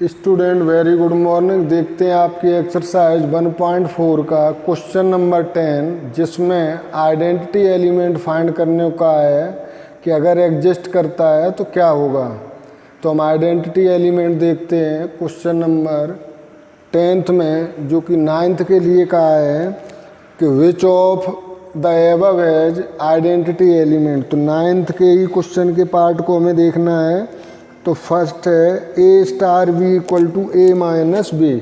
Student very good morning. देखते हैं आपकी एक्सरसाइज 1.4 का क्वेश्चन नंबर 10, जिसमें आइडेंटिटी एलिमेंट फाइंड करने का है कि अगर एग्जिस्ट करता है तो क्या होगा। तो हम आइडेंटिटी एलिमेंट देखते हैं क्वेश्चन नंबर 10th में, जो कि 9th के लिए कहा है कि which of the above has identity element. तो 9th के ही क्वेश्चन के पार्ट को हमें देखना है। तो फर्स्ट है A star B equal to A minus B.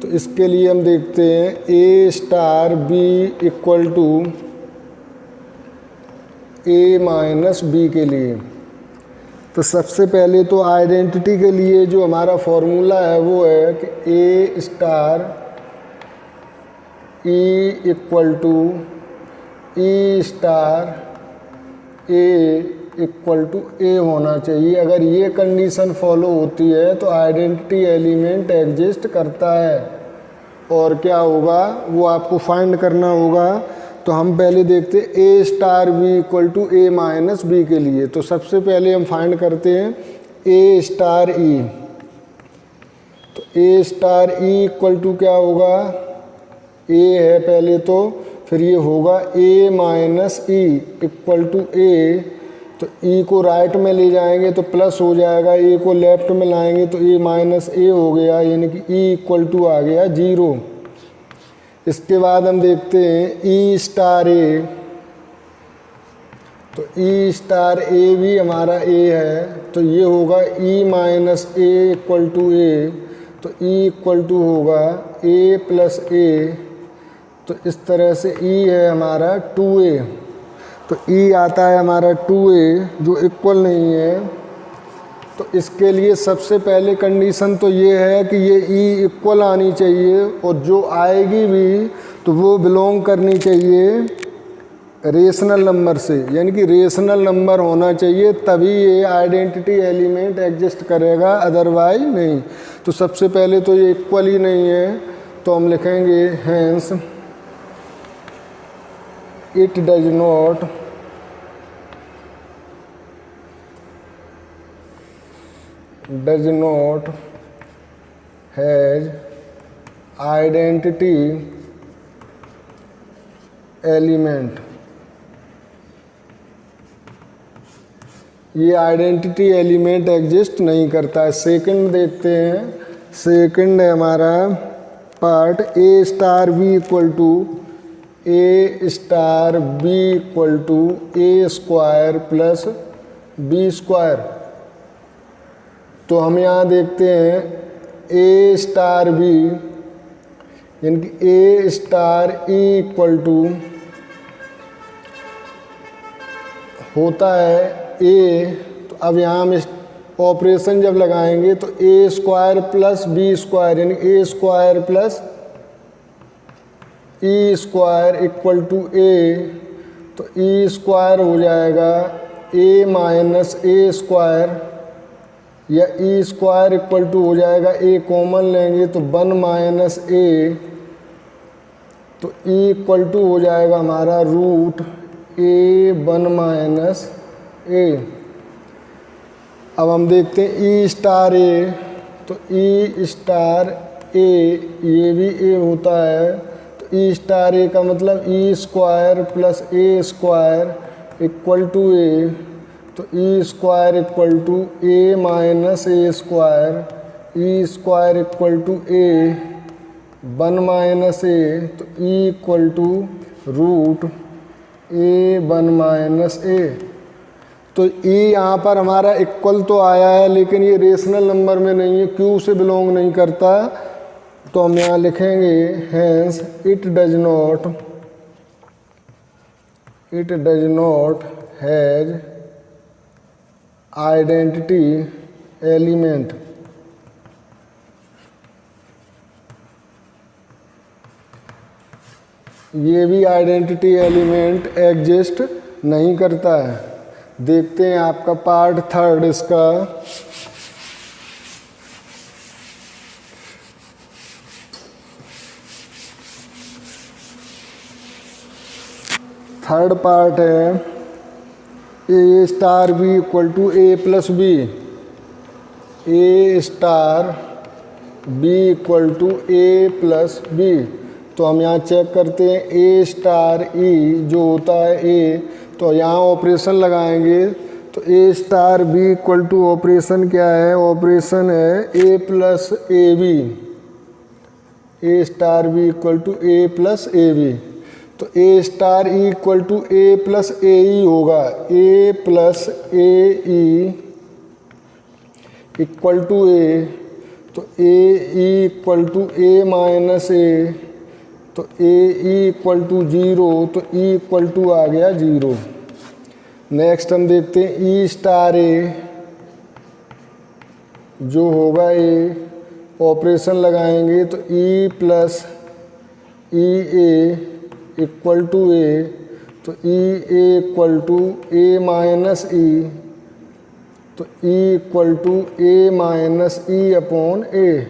तो इसके लिए हम देखते हैं A star B equal to A minus B के लिए। तो सबसे पहले तो आइडेंटिटी के लिए जो हमारा फॉर्मूला है वो है कि A star E equal to E star A equal to A होना चाहिए। अगर ये कंडीशन फॉलो होती है तो आइडेंटिटी एलिमेंट एग्जिस्ट करता है। और क्या होगा वो आपको फाइंड करना होगा। तो हम पहले देखते हैं A star B equal to A minus B के लिए। तो सबसे पहले हम फाइंड करते हैं ए स्टार ई। तो A star E equal to क्या होगा, ए है पहले, तो फिर ये होगा ए minus E equal to A. तो ई को राइट में ले जाएंगे तो प्लस हो जाएगा, ए को लेफ्ट में लाएंगे तो ए माइनस ए हो गया, यानी कि ई इक्वल टू आ गया 0। इसके बाद हम देखते हैं ई स्टार ए। तो ई स्टार ए भी हमारा ए है, तो ये होगा ई minus A equal to A. तो ई इक्वल टू होगा ए प्लस ए। तो इस तरह से ई है हमारा 2a। तो ई आता है हमारा 2a जो इक्वल नहीं है। तो इसके लिए सबसे पहले कंडीशन तो ये है कि ये ई इक्वल आनी चाहिए, और जो आएगी भी तो वो बिलोंग करनी चाहिए रेशनल नंबर से, यानी कि रेशनल नंबर होना चाहिए, तभी ये आइडेंटिटी एलिमेंट एग्जिस्ट करेगा, अदरवाइज नहीं। तो सबसे पहले तो ये इक्वल ही नहीं है, तो हम लिखेंगे hence it does not has identity element। ये आइडेंटिटी एलिमेंट एग्जिस्ट नहीं करता है। सेकंड देखते हैं। सेकंड है हमारा part a star B equal to A star B equal to a square plus B square. तो हम यहाँ देखते हैं ए स्टार बी, यानी कि A star E equal to होता है ए। तो अब यहाँ हम ऑपरेशन जब लगाएंगे तो A square plus B square, यानी A square plus E square equal to A. तो ई स्क्वायर हो जाएगा ए माइनस ए स्क्वायर, या ई स्क्वायर इक्वल टू हो जाएगा ए कॉमन लेंगे तो 1 माइनस ए। तो ई इक्वल टू हो जाएगा हमारा रूट ए 1 माइनस ए। अब हम देखते हैं ई स्टार ए। तो ई स्टार ए ये भी ए होता है। ई स्टार ए का मतलब E square plus A square equal to A. तो E square equal to A minus A square, E square equal to A 1 minus A. तो E equal to root A 1 minus A. तो E यहाँ पर हमारा equal तो आया है, लेकिन ये रेशनल नंबर में नहीं है, क्यू से बिलोंग नहीं करता। तो हम यहाँ लिखेंगे hence it does not has identity element. ये भी आइडेंटिटी एलिमेंट एग्जिस्ट नहीं करता है। देखते हैं आपका पार्ट थर्ड इसका। थर्ड पार्ट है A star B equal to A plus B. A star B equal to A plus B. तो हम यहाँ चेक करते हैं ए स्टार ई जो होता है ए, तो यहाँ ऑपरेशन लगाएंगे तो A star B equal to operation क्या है, ऑपरेशन है A plus A B, A star B equal to A plus A B. तो A star E equal to A plus A E होगा, A plus A E equal to A, तो A E equal to A minus A, तो A E equal to 0, तो E equal to आ गया 0। Next हम देखते हैं E star ए जो होगा ए, ऑपरेशन लगाएंगे तो E plus E A equal to A, तो E A equal to A minus E, तो E equal to A minus E upon A.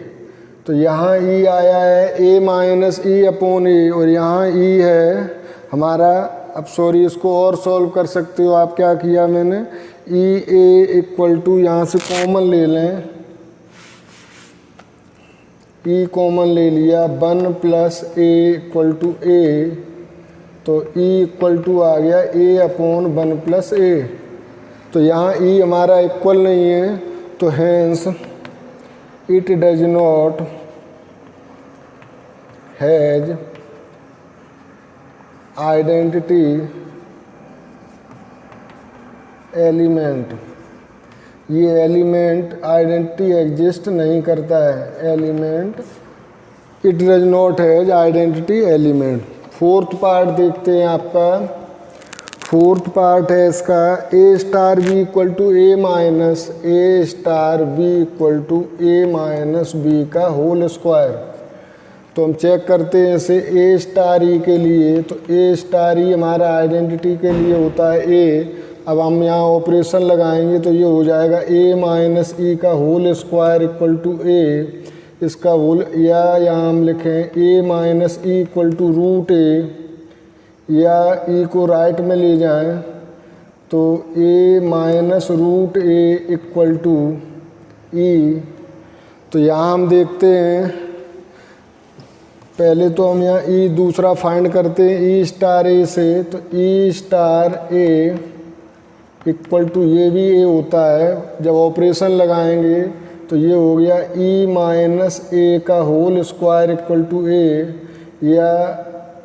तो यहाँ ई आया है ए माइनस ई अपॉन ए, और यहाँ ई है हमारा, अब सॉरी इसको और सॉल्व कर सकते हो आप। क्या किया मैंने, ई ए इक्वल टू यहाँ से कॉमन ले लें, ई कॉमन ले लिया, 1 plus A equal to A, तो ई इक्वल टू आ गया ए अपॉन 1 प्लस ए। तो यहाँ ई हमारा इक्वल नहीं है, तो hence it does not has identity element, ये एलिमेंट आइडेंटिटी एग्जिस्ट नहीं करता है, element it does not has identity element. Fourth part देखते हैं आपका, फोर्थ पार्ट है इसका A star B equal to A minus A star B equal to A minus B का होल स्क्वायर। तो हम चेक करते हैं इसे ए स्टार ई के लिए, तो ए स्टार ई हमारा आइडेंटिटी के लिए होता है ए। अब हम यहाँ ऑपरेशन लगाएंगे तो ये हो जाएगा ए माइनस ई का whole square equal to A, इसका होल, या यहाँ हम लिखें A minus E equal to root A, या ई को राइट में ले जाएं तो A minus root A equal to E. तो यहाँ हम देखते हैं, पहले तो हम यहाँ ई दूसरा फाइंड करते हैं ई स्टार ए से, तो ई स्टार ए इक्वल टू ये भी ए होता है, जब ऑपरेशन लगाएंगे तो ये हो गया ई माइनस ए का whole square equal to A, या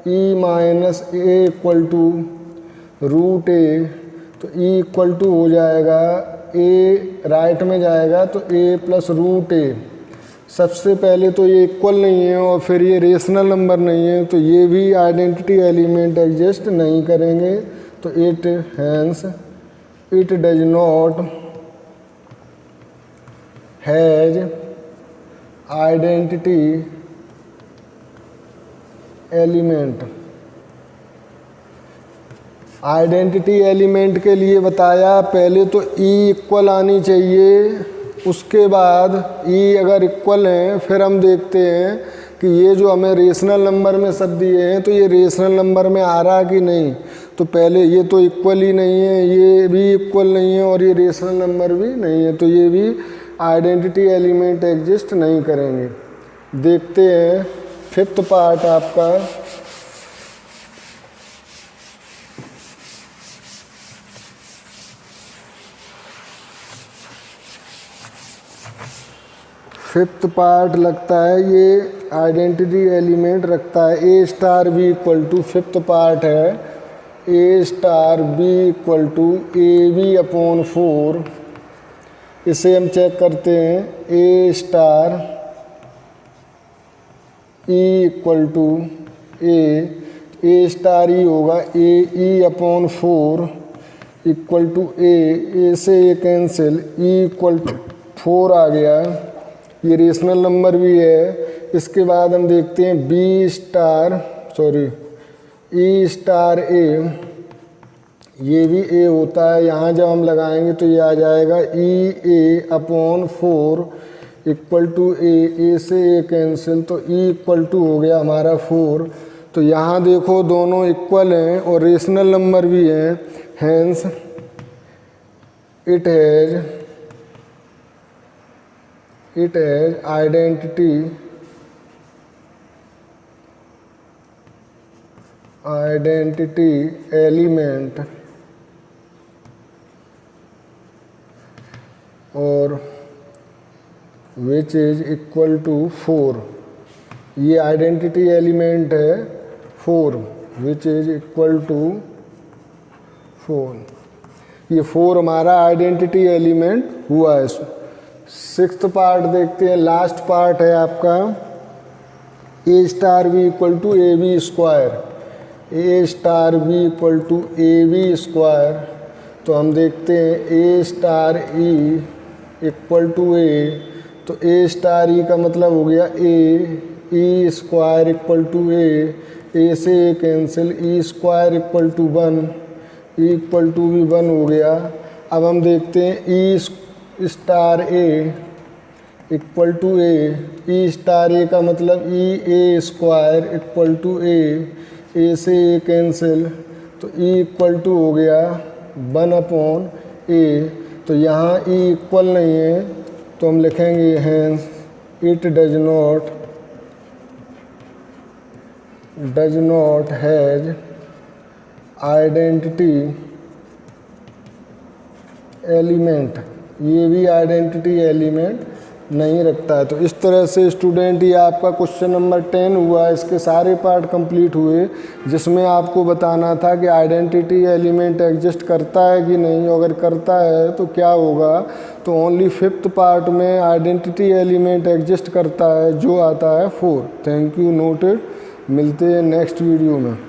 E minus A equal to root A, तो ई इक्वल टू हो जाएगा ए राइट में जाएगा तो ए प्लस रूट ए। सबसे पहले तो ये इक्वल नहीं है और फिर ये रेशनल नंबर नहीं है, तो ये भी आइडेंटिटी एलिमेंट एग्जिस्ट नहीं करेंगे। तो it hence it does not has identity element. Identity element के लिए बताया पहले तो ई इक्वल आनी चाहिए, उसके बाद ई अगर इक्वल हैं फिर हम देखते हैं कि ये जो हमें रेशनल नंबर में सब दिए हैं तो ये रेशनल नंबर में आ रहा कि नहीं। तो पहले ये तो इक्वल ही नहीं है, ये भी इक्वल नहीं है और ये रेशनल नंबर भी नहीं है, तो ये भी आइडेंटिटी एलिमेंट एग्जिस्ट नहीं करेंगे। देखते हैं फिफ्थ पार्ट आपका, फिफ्थ पार्ट लगता है ये आइडेंटिटी एलिमेंट रखता है A star B equal to, fifth part है A star B equal to A B upon 4। इसे हम चेक करते हैं A star E equal to A star E होगा A E upon 4 equal to A से A cancel, E equal to 4 आ गया, ये रेशनल नंबर भी है। इसके बाद हम देखते हैं बी स्टार ई स्टार ए, ये भी ए होता है, यहाँ जब हम लगाएंगे तो ये आ जाएगा ई ए अपॉन 4 इक्वल टू ए से ए कैंसिल, तो ई इक्वल टू हो गया हमारा 4। तो यहाँ देखो दोनों इक्वल हैं और रेशनल नंबर भी हैं, hence it as identity element और which is equal to 4। ये आइडेंटिटी एलिमेंट है 4 which is equal to 4। ये 4 हमारा आइडेंटिटी एलिमेंट हुआ है। सिक्स्थ पार्ट देखते हैं, लास्ट पार्ट है आपका A star B equal to A B square. A star B equal to A B square, तो हम देखते हैं A star E equal to A, तो ए स्टार ई का मतलब हो गया E square equal to A से A cancel, E square equal to 1, E equal to भी 1 हो गया। अब हम देखते हैं E star A equal to E star A का मतलब ए स्क्वायर इक्वल टू ए से ए कैंसिल, तो ई इक्वल टू हो गया 1/a। तो यहाँ ई इक्वल नहीं है तो हम लिखेंगे hence it does not has identity element, ये भी आइडेंटिटी एलिमेंट नहीं रखता है। तो इस तरह से स्टूडेंट ये आपका क्वेश्चन नंबर 10 हुआ। इसके सारे पार्ट कंप्लीट हुए जिसमें आपको बताना था कि आइडेंटिटी एलिमेंट एग्जिस्ट करता है कि नहीं, अगर करता है तो क्या होगा। तो ओनली 5th पार्ट में आइडेंटिटी एलिमेंट एग्जिस्ट करता है जो आता है 4। Thank you, noted. मिलते हैं नेक्स्ट वीडियो में।